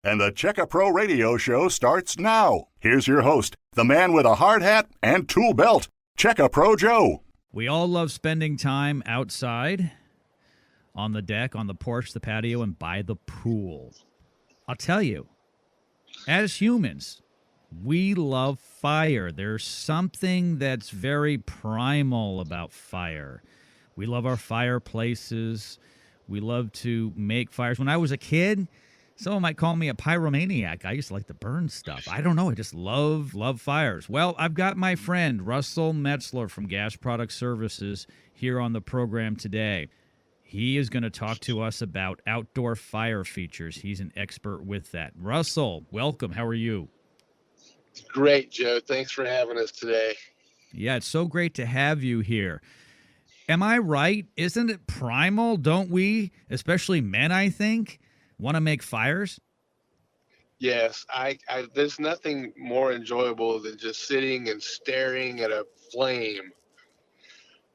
And the Checka Pro Radio Show starts now. Here's your host, the man with a hard hat and tool belt, Checka Pro Joe. We all love spending time outside, on the deck, on the porch, the patio, and by the pool. I'll tell you, as humans, we love fire. There's something that's very primal about fire. We love our fireplaces. We love to make fires. When I was a kid, someone might call me a pyromaniac. I used to like to burn stuff. I don't know. I just love fires. Well, I've got my friend Russell Metzler from Gas Product Services here on the program today. He is going to talk to us about outdoor fire features. He's an expert with that. Russell, welcome. How are you? Great, Joe. Thanks for having us today. Yeah, it's so great to have you here. Am I right? Isn't it primal? Don't we, especially men, I think, want to make fires? Yes, there's nothing more enjoyable than just sitting and staring at a flame.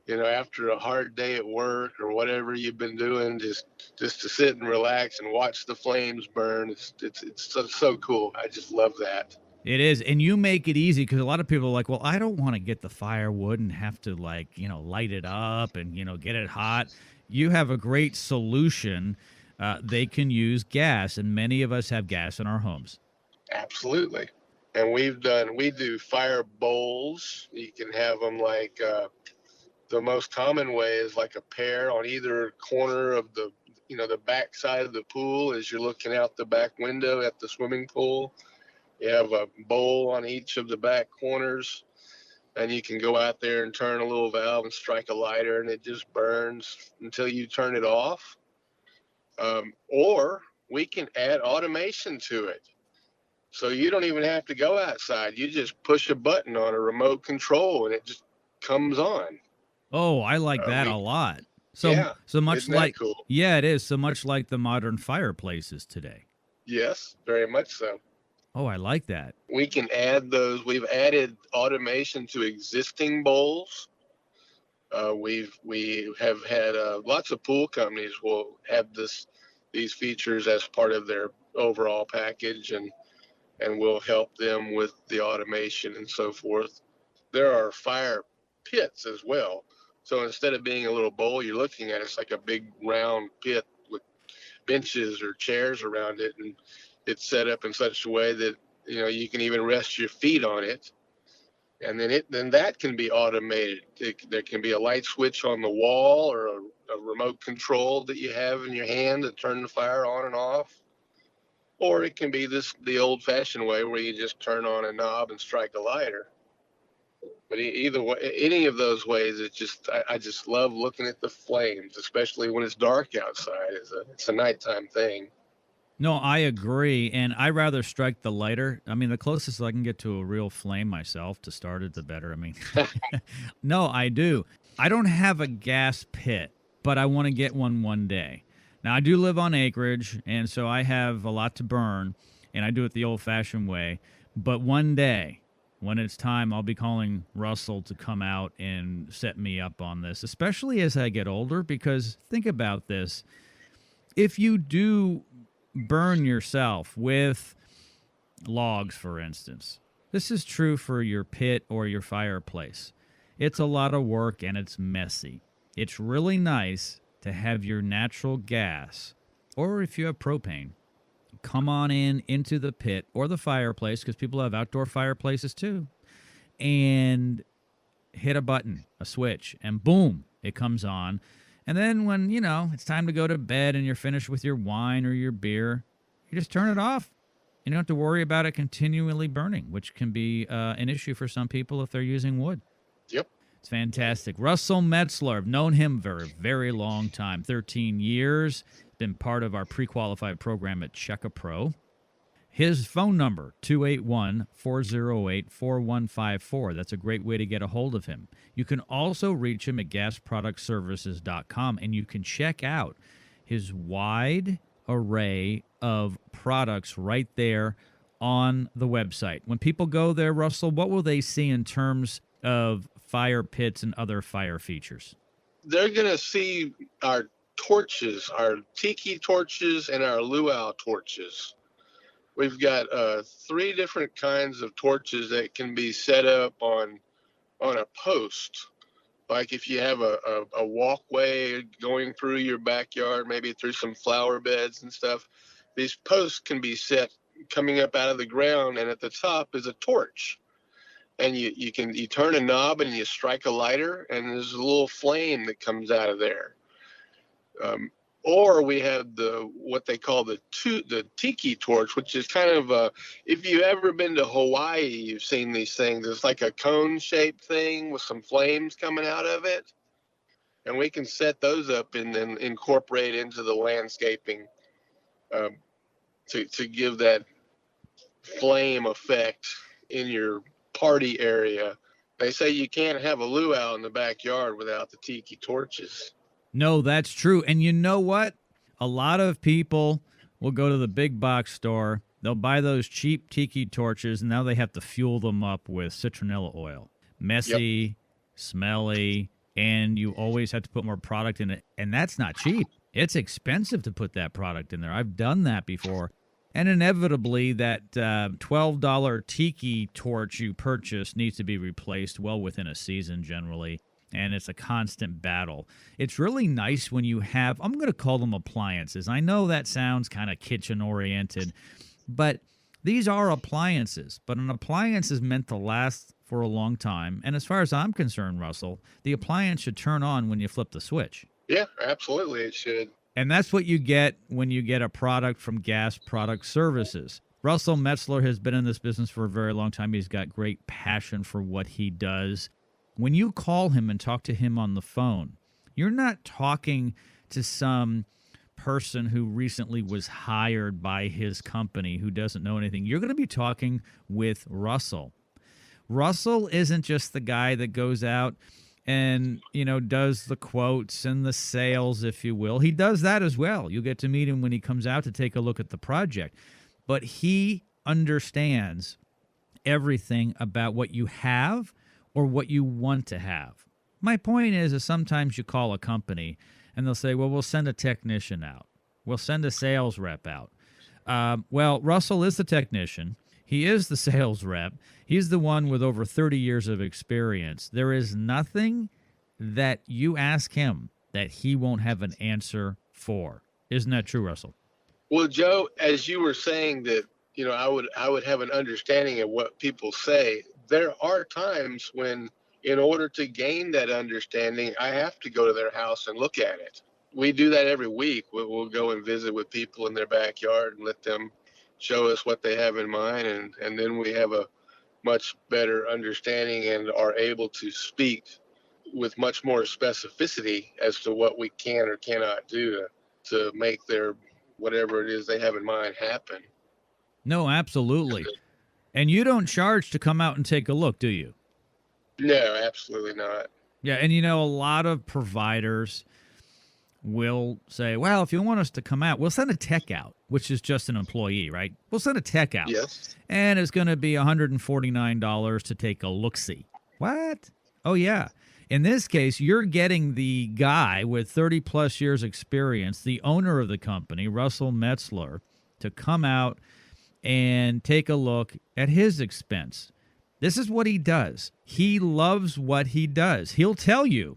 You know, after a hard day at work or whatever you've been doing, just to sit and relax and watch the flames burn. It's so cool. I just love that. It is, and you make it easy because a lot of people are like, well, I don't want to get the firewood and have to, like, light it up and, get it hot. You have a great solution. They can use gas, and many of us have gas in our homes. Absolutely. And we do fire bowls. You can have them like, the most common way is like a pair on either corner of the back side of the pool as you're looking out the back window at the swimming pool. You have a bowl on each of the back corners, and you can go out there and turn a little valve and strike a lighter, and it just burns until you turn it off. Or we can add automation to it. So you don't even have to go outside. You just push a button on a remote control, and it just comes on. Oh, I like that a lot. So, yeah, so much isn't that like, cool? Yeah, it is. So much like the modern fireplaces today. Yes, very much so. Oh, I like that. We can add those. We've added automation to existing bowls. We have had lots of pool companies will have these features as part of their overall package, and we'll help them with the automation and so forth. There are fire pits as well. So instead of being a little bowl you're looking at, it's like a big round pit with benches or chairs around it, and it's set up in such a way that you can even rest your feet on it, and then that can be automated. There can be a light switch on the wall or a remote control that you have in your hand to turn the fire on and off, or it can be the old-fashioned way where you just turn on a knob and strike a lighter. But either way, any of those ways, I just love looking at the flames, especially when it's dark outside. It's a nighttime thing. No, I agree, and I rather strike the lighter. I mean, the closest I can get to a real flame myself to start it, the better. I mean, no, I do. I don't have a gas pit, but I want to get one day. Now, I do live on acreage, and so I have a lot to burn, and I do it the old-fashioned way. But one day, when it's time, I'll be calling Russell to come out and set me up on this, especially as I get older, because think about this. If you do burn yourself with logs, for instance, this is true for your pit or your fireplace. It's a lot of work and it's messy. It's really nice to have your natural gas, or if you have propane, come on into the pit or the fireplace, because people have outdoor fireplaces too, and hit a button, a switch, and boom, it comes on. And then when, it's time to go to bed and you're finished with your wine or your beer, you just turn it off. You don't have to worry about it continually burning, which can be an issue for some people if they're using wood. Yep. It's fantastic. Russell Metzler, I've known him for a very long time, 13 years, been part of our pre-qualified program at Checka Pro. His phone number, 281-408-4154. That's a great way to get a hold of him. You can also reach him at gasproductservices.com, and you can check out his wide array of products right there on the website. When people go there, Russell, what will they see in terms of fire pits and other fire features? They're going to see our torches, our tiki torches and our luau torches. We've got 3 different kinds of torches that can be set up on a post. Like if you have a walkway going through your backyard, maybe through some flower beds and stuff, these posts can be set coming up out of the ground, and at the top is a torch. And you turn a knob and you strike a lighter, and there's a little flame that comes out of there. Or we have what they call the tiki torch, which is kind of if you've ever been to Hawaii, you've seen these things. It's like a cone-shaped thing with some flames coming out of it, and we can set those up and then incorporate into the landscaping to give that flame effect in your party area. They say you can't have a luau in the backyard without the tiki torches. No, that's true. And you know what? A lot of people will go to the big box store. They'll buy those cheap tiki torches, and now they have to fuel them up with citronella oil. Messy, smelly, and you always have to put more product in it. And that's not cheap. It's expensive to put that product in there. I've done that before. And inevitably, that $12 tiki torch you purchase needs to be replaced well within a season generally. And it's a constant battle. It's really nice when you have, I'm going to call them appliances. I know that sounds kind of kitchen-oriented, but these are appliances. But an appliance is meant to last for a long time. And as far as I'm concerned, Russell, the appliance should turn on when you flip the switch. Yeah, absolutely it should. And that's what you get when you get a product from Gas Product Services. Russell Metzler has been in this business for a very long time. He's got great passion for what he does. When you call him and talk to him on the phone, you're not talking to some person who recently was hired by his company who doesn't know anything. You're going to be talking with Russell. Russell isn't just the guy that goes out and, does the quotes and the sales, if you will. He does that as well. You'll get to meet him when he comes out to take a look at the project. But he understands everything about what you have or what you want to have. My point is sometimes you call a company and they'll say, well, we'll send a technician out. We'll send a sales rep out. Well, Russell is the technician. He is the sales rep. He's the one with over 30 years of experience. There is nothing that you ask him that he won't have an answer for. Isn't that true, Russell? Well, Joe, as you were saying that, I would have an understanding of what people say. There are times when, in order to gain that understanding, I have to go to their house and look at it. We do that every week. We'll go and visit with people in their backyard and let them show us what they have in mind. And then we have a much better understanding and are able to speak with much more specificity as to what we can or cannot do to make their whatever it is they have in mind happen. No, absolutely. And you don't charge to come out and take a look, do you? No, absolutely not. Yeah, and a lot of providers will say, well, if you want us to come out, we'll send a tech out, which is just an employee, right? We'll send a tech out. Yes. And it's going to be $149 to take a look-see. What? Oh, yeah. In this case, you're getting the guy with 30-plus years experience, the owner of the company, Russell Metzler, to come out and take a look at his expense. This is what he does. He loves what he does. He'll tell you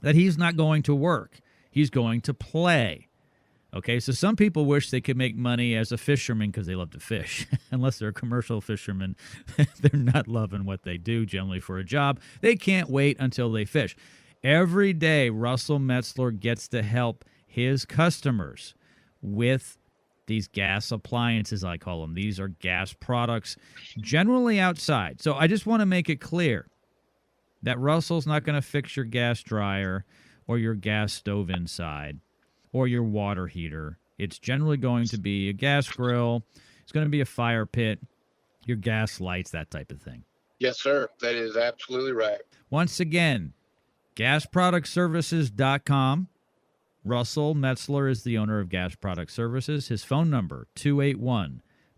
that he's not going to work. He's going to play. Okay, so some people wish they could make money as a fisherman because they love to fish. Unless they're a commercial fisherman, they're not loving what they do generally for a job. They can't wait until they fish. Every day, Russell Metzler gets to help his customers with these gas appliances, I call them. These are gas products, generally outside. So I just want to make it clear that Russell's not going to fix your gas dryer or your gas stove inside or your water heater. It's generally going to be a gas grill. It's going to be a fire pit, your gas lights, that type of thing. Yes, sir. That is absolutely right. Once again, gasproductservices.com. Russell Metzler is the owner of Gas Product Services. His phone number,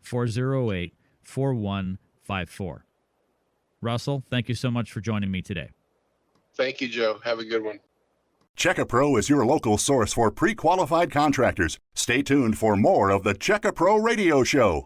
281-408-4154. Russell, thank you so much for joining me today. Thank you, Joe. Have a good one. Check-A-Pro is your local source for pre-qualified contractors. Stay tuned for more of the Check-A-Pro Radio Show.